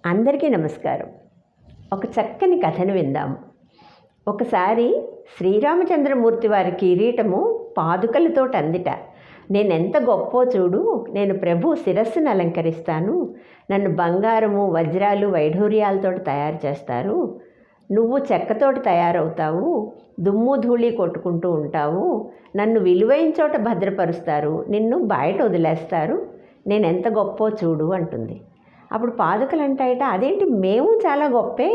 అందరికీ నమస్కారం. ఒక చక్కని కథను విందాము. ఒకసారి శ్రీరామచంద్రమూర్తి వారి కిరీటము పాదుకలతోటి అందిట. నేనెంత గొప్పో చూడు, నేను ప్రభు శిరస్సును అలంకరిస్తాను, నన్ను బంగారము వజ్రాలు వైఢూర్యాలతోటి తయారు చేస్తారు, నువ్వు చెక్కతోటి తయారవుతావు, దుమ్ము ధూళి కొట్టుకుంటూ ఉంటావు, నన్ను విలువైన చోట భద్రపరుస్తారు, నిన్ను బయట వదిలేస్తారు, నేనెంత గొప్పో చూడు అంటుంది. అప్పుడు పాదుకలు అంటాయట, అదేంటి మేము చాలా గొప్పే,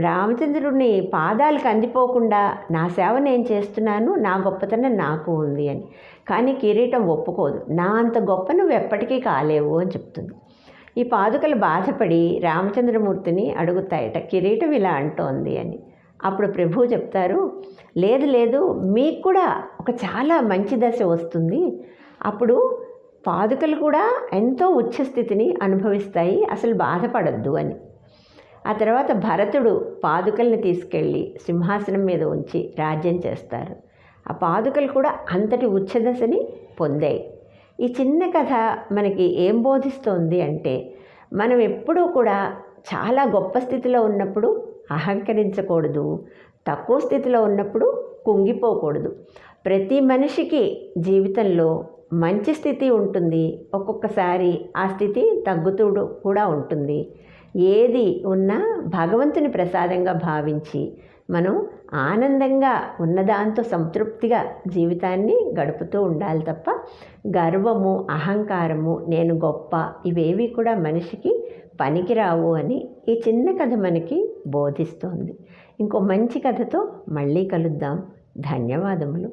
రామచంద్రుడిని పాదాలకు అందిపోకుండా నా సేవ నేను చేస్తున్నాను, నా గొప్పతనం నాకు ఉంది అని. కానీ కిరీటం ఒప్పుకోదు, నా అంత గొప్ప నువ్వు ఎప్పటికీ కాలేవు అని చెప్తుంది. ఈ పాదుకలు బాధపడి రామచంద్రమూర్తిని అడుగుతాయట, కిరీటం ఇలా అంటోంది అని. అప్పుడు ప్రభువు చెప్తారు, లేదు లేదు, మీకు కూడా ఒక చాలా మంచి దశ వస్తుంది, అప్పుడు పాదుకలు కూడా ఎంతో ఉచ్చస్థితిని అనుభవిస్తాయి, అసలు బాధపడద్దు అని. ఆ తర్వాత భరతుడు పాదుకల్ని తీసుకెళ్ళి సింహాసనం మీద ఉంచి రాజ్యం చేస్తారు. ఆ పాదుకలు కూడా అంతటి ఉచ్చదశని పొందాయి. ఈ చిన్న కథ మనకి ఏం బోధిస్తోంది అంటే, మనం ఎప్పుడూ కూడా చాలా గొప్ప స్థితిలో ఉన్నప్పుడు అహంకరించకూడదు, తక్కువ స్థితిలో ఉన్నప్పుడు కుంగిపోకూడదు. ప్రతి మనిషికి జీవితంలో మంచి స్థితి ఉంటుంది, ఒక్కొక్కసారి ఆ స్థితి తగ్గుతూ కూడా ఉంటుంది. ఏది ఉన్నా భగవంతుని ప్రసాదంగా భావించి మనం ఆనందంగా ఉన్నదాంతో సంతృప్తిగా జీవితాన్ని గడుపుతూ ఉండాలి తప్ప గర్వము, అహంకారము, నేను గొప్ప, ఇవేవి కూడా మనిషికి పనికిరావు అని ఈ చిన్న కథ మనకి బోధిస్తోంది. ఇంకో మంచి కథతో మళ్ళీ కలుద్దాం. ధన్యవాదములు.